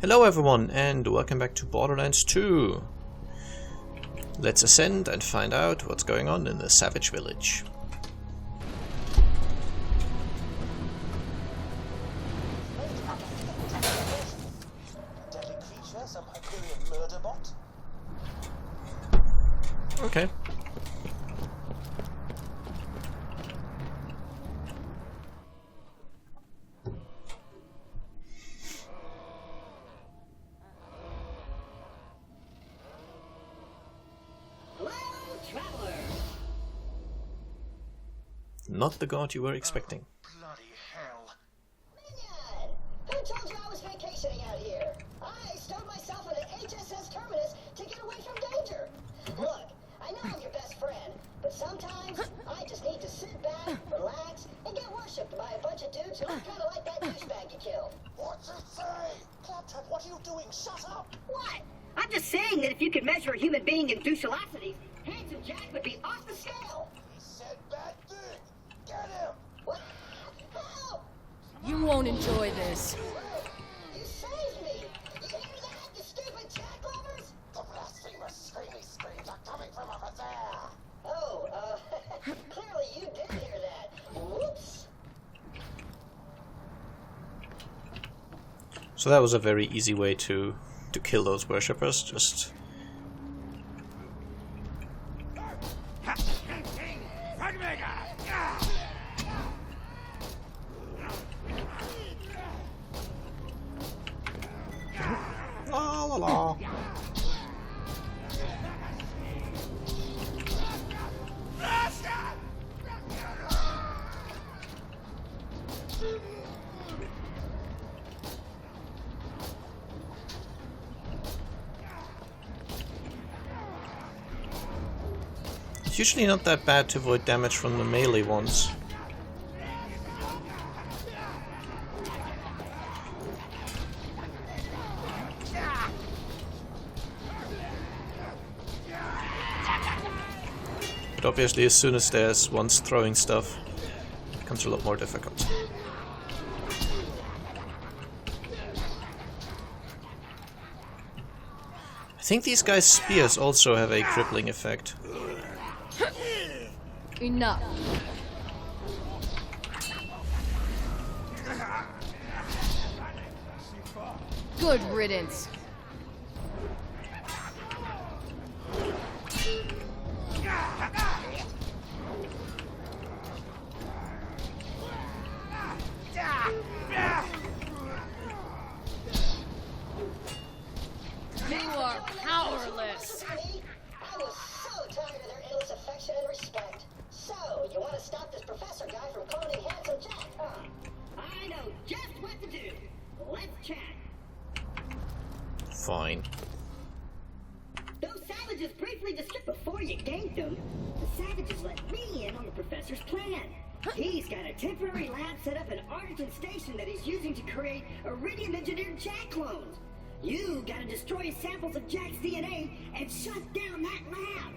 Hello everyone and welcome back to Borderlands 2. Let's ascend and find out what's going on in the Savage Village. Deadly creature, some Hyperion murder bot? Okay. Not the god you were expecting. Bloody hell. Minion! Who told you I was vacationing out here? I stowed myself in an HSS terminus to get away from danger. Look, I know I'm your best friend, but sometimes I just need to sit back, relax, and get worshipped by a bunch of dudes who look kind of like that douchebag you killed. What's it say? Claptrap, what are you doing? Shut up! What? I'm just saying that if you could measure a human being in douchelosities, Handsome Jack would be off the scale. He said bad thing. Get him! What? Help! You won't enjoy this. You saved me! You hear that, you stupid Jack lovers? The blasphemous screamy screams are coming from over there! Oh, clearly you did hear that. Whoops. So that was a very easy way to kill those worshippers, just... La la la. It's usually not that bad to avoid damage from the melee ones. But obviously as soon as there's ones throwing stuff, it becomes a lot more difficult. I think these guys' spears also have a crippling effect. Enough. Good riddance. You are powerless. I was so tired of their endless affection and respect. So, you want to stop this professor guy from cloning Handsome Jack, huh? I know just what to do. Let's chat. Fine. Those savages briefly described before you ganked them. The savages let me in on the professor's plan. He's got a temporary lab set up at Arlington Station that he's using to create iridium-engineered Jack clones. You gotta destroy samples of Jack's DNA and shut down that lab.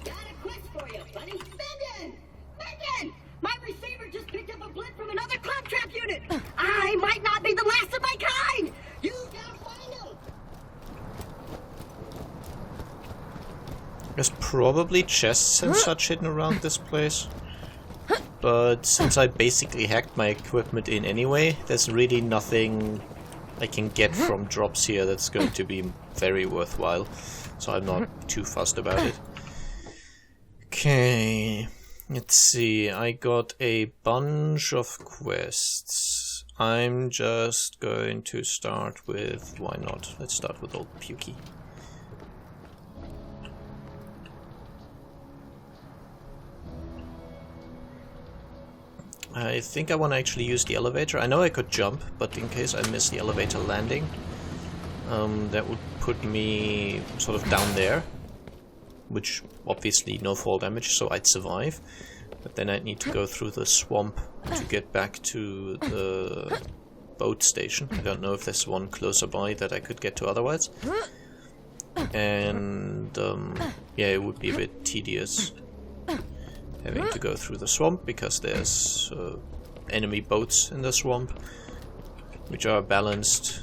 Got a quest for you, buddy. Minion! Minion! My receiver just picked up a blip from another Claptrap unit. I might not be the last of my kind. You gotta find him. There's probably chests and such hidden around this place. But since I basically hacked my equipment in anyway, there's really nothing I can get from drops here that's going to be very worthwhile. So I'm not too fussed about it. Okay, let's see. I got a bunch of quests. I'm just going to start with... why not? Let's start with old Pukey. I think I want to actually use the elevator. I know I could jump, but in case I miss the elevator landing, that would put me sort of down there, which obviously no fall damage, so I'd survive. But then I'd need to go through the swamp to get back to the boat station. I don't know if there's one closer by that I could get to otherwise. And yeah, it would be a bit tedious having to go through the swamp because there's enemy boats in the swamp, which are balanced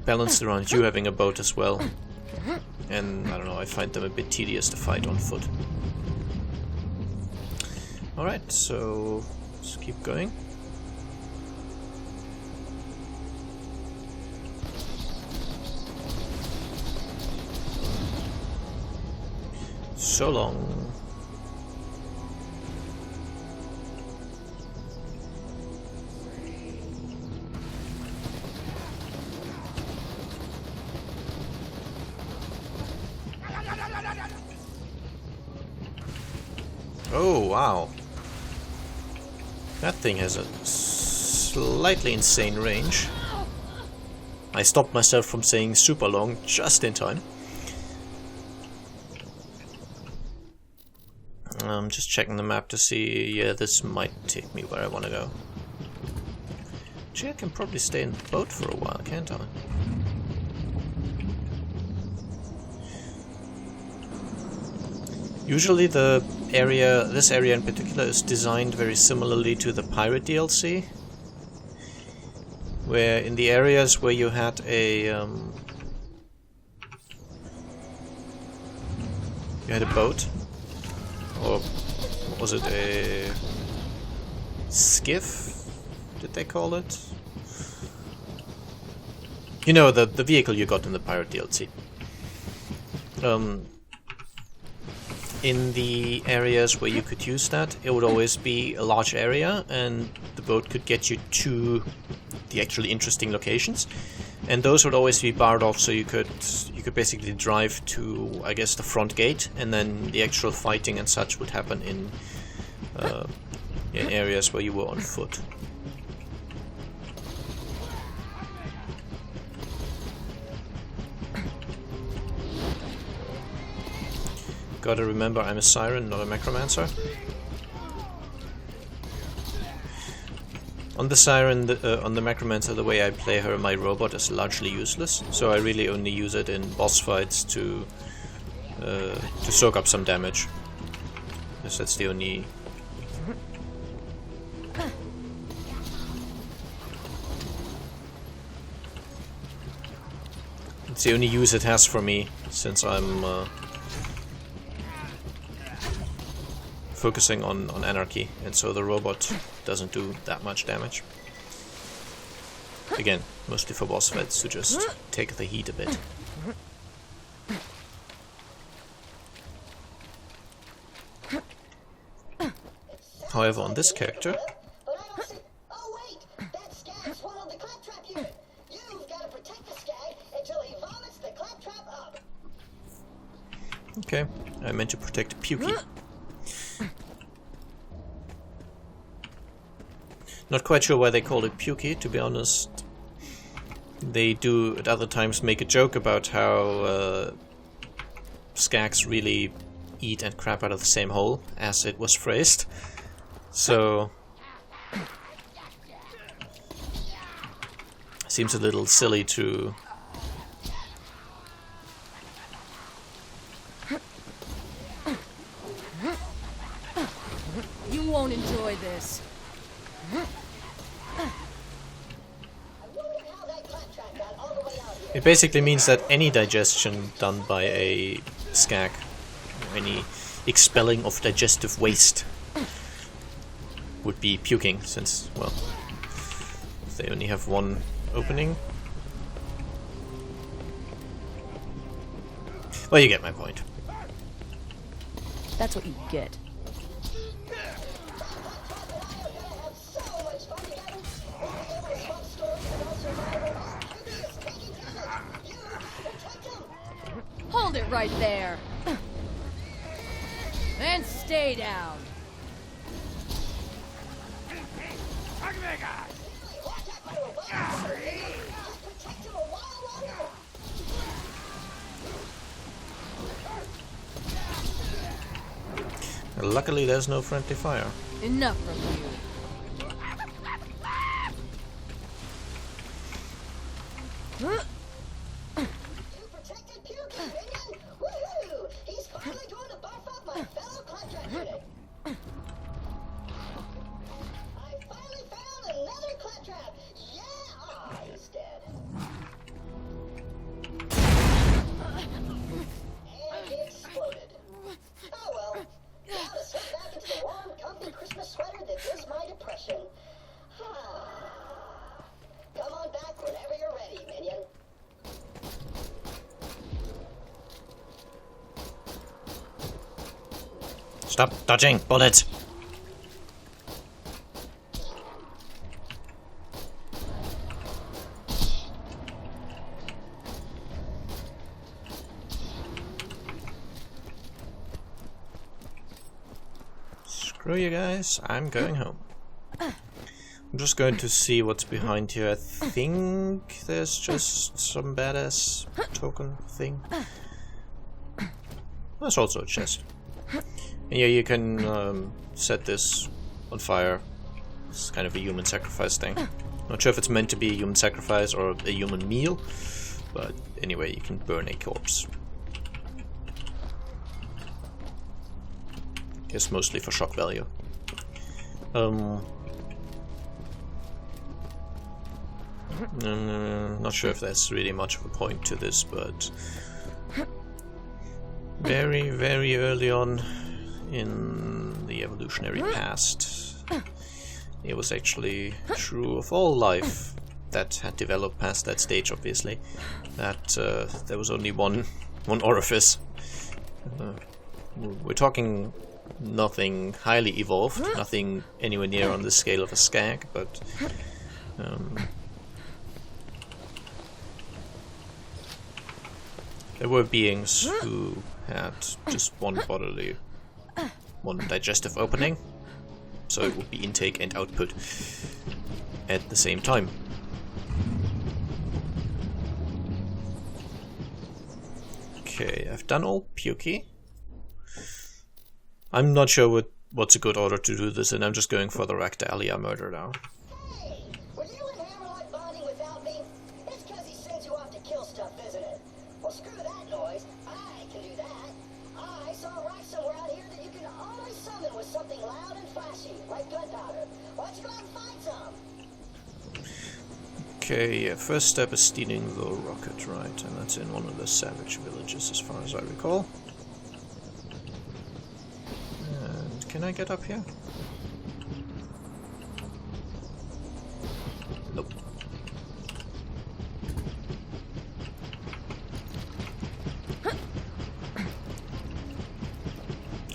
balanced around you having a boat as well. And I don't know, I find them a bit tedious to fight on foot. Alright, so let's keep going. So long. Oh, wow. That thing has a slightly insane range. I stopped myself from saying super long just in time. I'm just checking the map to see, yeah, this might take me where I want to go. Actually, I can probably stay in the boat for a while, can't I? Usually this area in particular is designed very similarly to the Pirate DLC, where in the areas where you had a boat, or what was it, a skiff, did they call it? You know, the vehicle you got in the Pirate DLC. In the areas where you could use that, it would always be a large area, and the boat could get you to the actually interesting locations. And those would always be barred off, so you could basically drive to, I guess, the front gate, and then the actual fighting and such would happen in areas where you were on foot. Gotta remember, I'm a siren, not a necromancer. On the siren, on the necromancer, the way I play her, my robot is largely useless, so I really only use it in boss fights to soak up some damage. Because that's the only... It's the only use it has for me, since I'm focusing on anarchy, and so the robot doesn't do that much damage. Again, mostly for boss fights to just take the heat a bit. However, on this character, okay, I meant to protect Pukey. Not quite sure why they called it Pukey, to be honest. They do at other times make a joke about how skags really eat and crap out of the same hole, as it was phrased. So... seems a little silly to... You won't enjoy this. It basically means that any digestion done by a skag, or any expelling of digestive waste, would be puking, since, well, they only have one opening. Well, you get my point. That's what you get. Hold it right there. And stay down. Luckily, there's no friendly fire. Enough from you. action. Come on back whenever you're ready, minion. Stop dodging bullets. Screw you guys, I'm going home. I'm just going to see what's behind here. I think there's just some badass token thing. There's also a chest. And yeah, you can set this on fire. It's kind of a human sacrifice thing. Not sure if it's meant to be a human sacrifice or a human meal, but anyway, you can burn a corpse. Guess mostly for shock value. Not sure if that's really much of a point to this, but very, very early on in the evolutionary past, it was actually true of all life that had developed past that stage, obviously, that there was only one orifice. We're talking nothing highly evolved, nothing anywhere near on the scale of a skag, but there were beings who had just one digestive opening, so it would be intake and output at the same time. Okay, I've done all pukey. I'm not sure what's a good order to do this, and I'm just going for the Ractalia murder now. Hey, were you and Hammerlock bonding without me? It's because he sent you off to kill stuff, isn't it? Well, screw that noise. I can do that. I saw a rock somewhere out here that you can only summon with something loud and flashy, like gunpowder. Why don't you go out and find some? Okay, yeah, first step is stealing the rocket, right? And that's in one of the savage villages, as far as I recall. And can I get up here? Nope.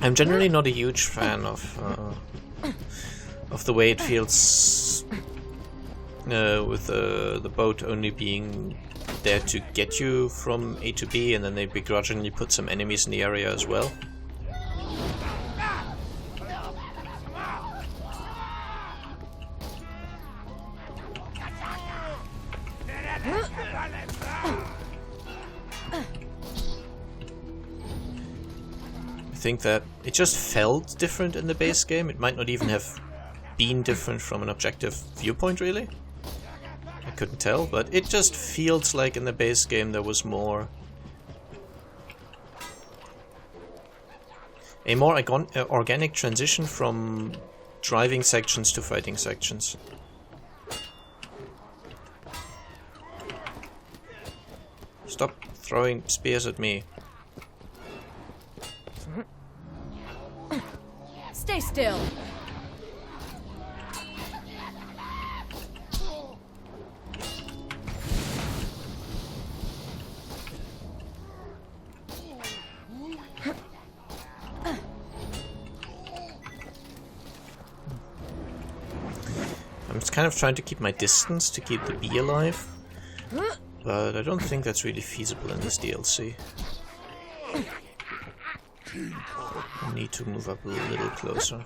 I'm generally not a huge fan of the way it feels with the boat only being there to get you from A to B, and then they begrudgingly put some enemies in the area as well. I think that it just felt different in the base game. It might not even have been different from an objective viewpoint, really. I couldn't tell, but it just feels like in the base game there was more... a more organic transition from driving sections to fighting sections. Stop throwing spears at me. Stay still. I'm just kind of trying to keep my distance to keep the bee alive, but I don't think that's really feasible in this DLC. I need to move up a little closer.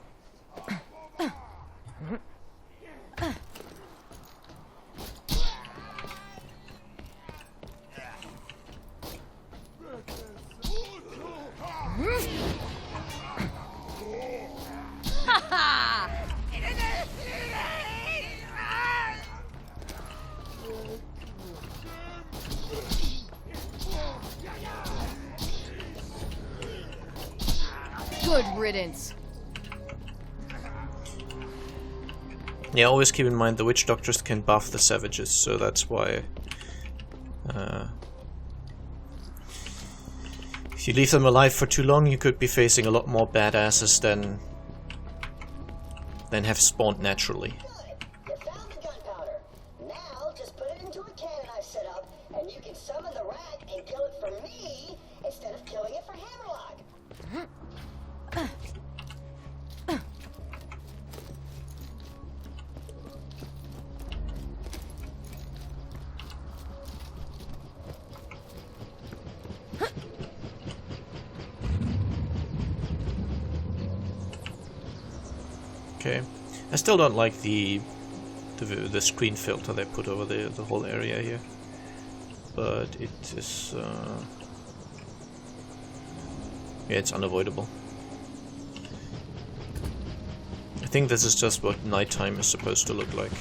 Good riddance. Yeah, always keep in mind the witch doctors can buff the savages, so that's why if you leave them alive for too long, you could be facing a lot more badasses than than have spawned naturally. Good. You found the gunpowder. Now just put it into a cannon I've set up, and you can summon the rat and kill it for me instead of killing it for Hammerlock. Okay, I still don't like the screen filter they put over the whole area here, but it is yeah, it's unavoidable. I think this is just what nighttime is supposed to look like.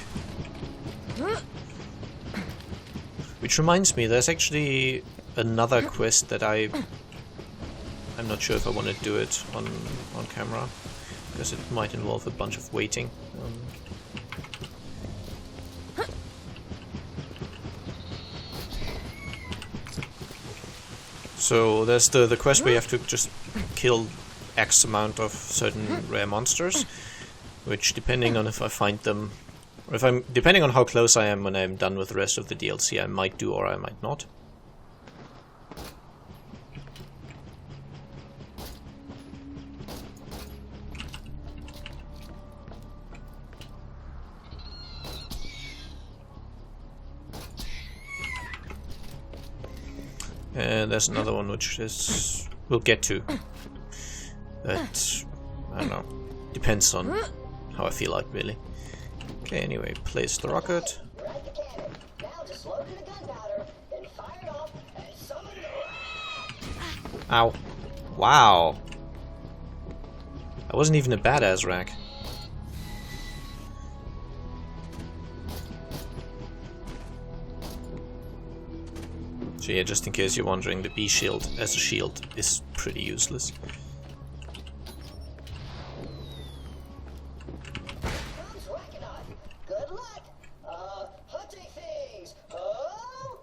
Which reminds me, there's actually another quest that I'm not sure if I want to do it on camera, because it might involve a bunch of waiting. So there's the quest where you have to just kill X amount of certain rare monsters, which depending on if I find them, or depending on how close I am when I'm done with the rest of the DLC, I might do or I might not. And there's another one which we'll get to. But I don't know. Depends on how I feel like, really. Okay, anyway, place the rocket. Right the cannon. Now just load in the gunpowder, then fire it off, and summon the rat. Ow. Wow. I wasn't even a badass rack. So yeah, just in case you're wondering, the B shield as a shield is pretty useless. Comes Rackonaut. Good luck. Hunting things. Oh!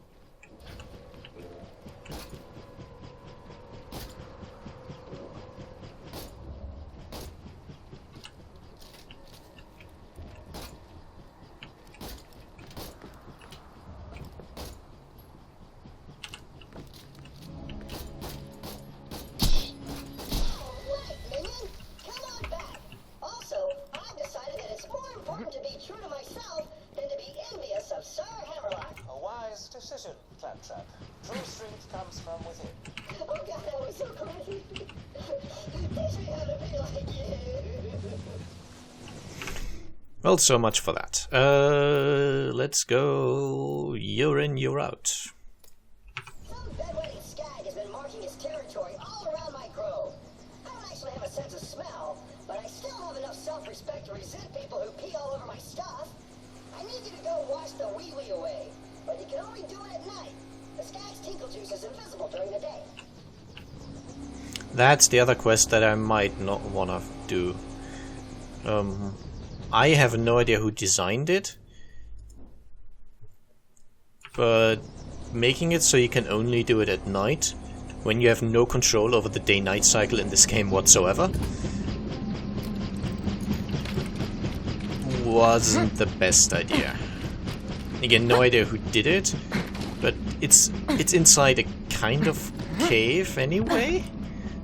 Wait, minion! Come on back! Also, I've decided that it's more important to be true to myself than to be envious of Sir Hammerlock. A wise decision, Claptrap. True strength comes from within. Oh god, that was so crazy. Teach me how to be like you. Well, so much for that. Let's go. You're in, you're out. Some bedwetting skag has been marking his territory all around my grove. I don't actually have a sense of smell, but I still have enough self-respect to resent people who pee all over my stuff. I need you to go wash the wee-wee away, but you can only do it at night. The skag's tinkle juice is invisible during the day. That's the other quest that I might not want to do. I have no idea who designed it, but making it so you can only do it at night, when you have no control over the day-night cycle in this game whatsoever, wasn't the best idea. Again, no idea who did it, but it's inside a kind of cave anyway.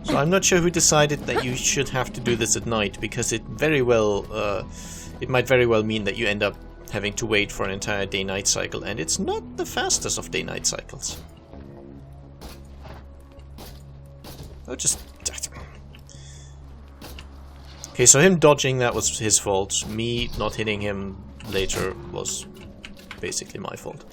So I'm not sure who decided that you should have to do this at night, because it might very well mean that you end up having to wait for an entire day-night cycle, and it's not the fastest of day-night cycles. Oh, just... Okay, so him dodging, that was his fault. Me not hitting him later was basically my fault.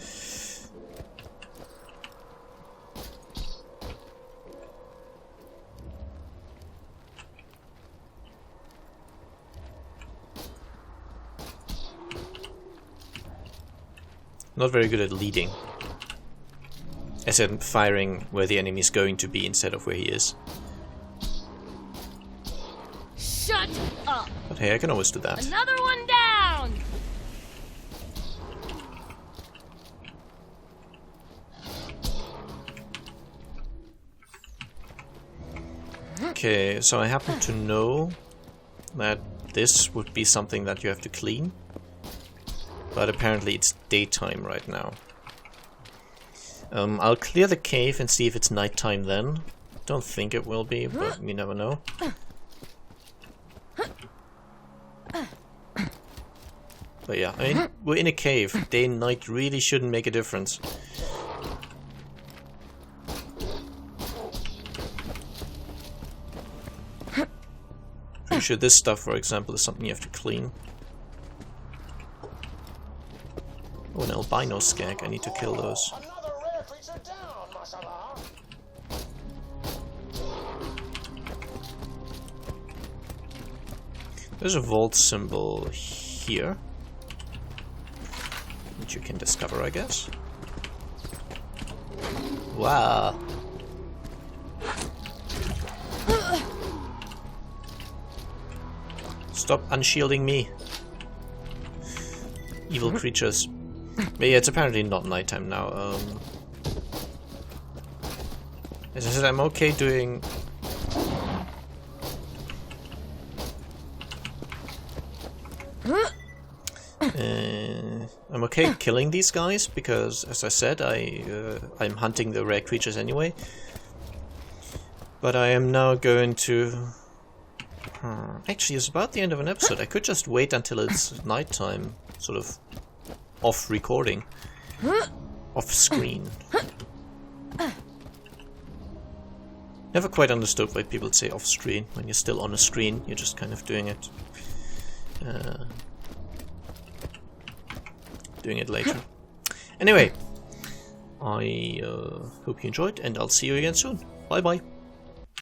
Not very good at leading. As in firing where the enemy's going to be instead of where he is. Shut up! But hey, I can always do that. Another one down! Okay, so I happen to know that this would be something that you have to clean. But apparently it's daytime right now. I'll clear the cave and see if it's nighttime then. Don't think it will be, but you never know. But yeah, I mean, we're in a cave. Day and night really shouldn't make a difference. Pretty sure this stuff, for example, is something you have to clean. Oh, an albino skag. I need to kill those. Another rare creature down, mashallah. There's a vault symbol here, which you can discover, I guess. Wow. Stop unshielding me. Evil creatures. But yeah, it's apparently not nighttime now. As I said, I'm okay doing... I'm okay killing these guys, because, as I said, I'm hunting the rare creatures anyway. But I am now going to... Actually, it's about the end of an episode. I could just wait until it's nighttime, sort of off recording, off screen. Never quite understood why people say off screen when you're still on a screen. You're just kind of doing it later. Anyway, I hope you enjoyed, and I'll see you again soon. Bye bye.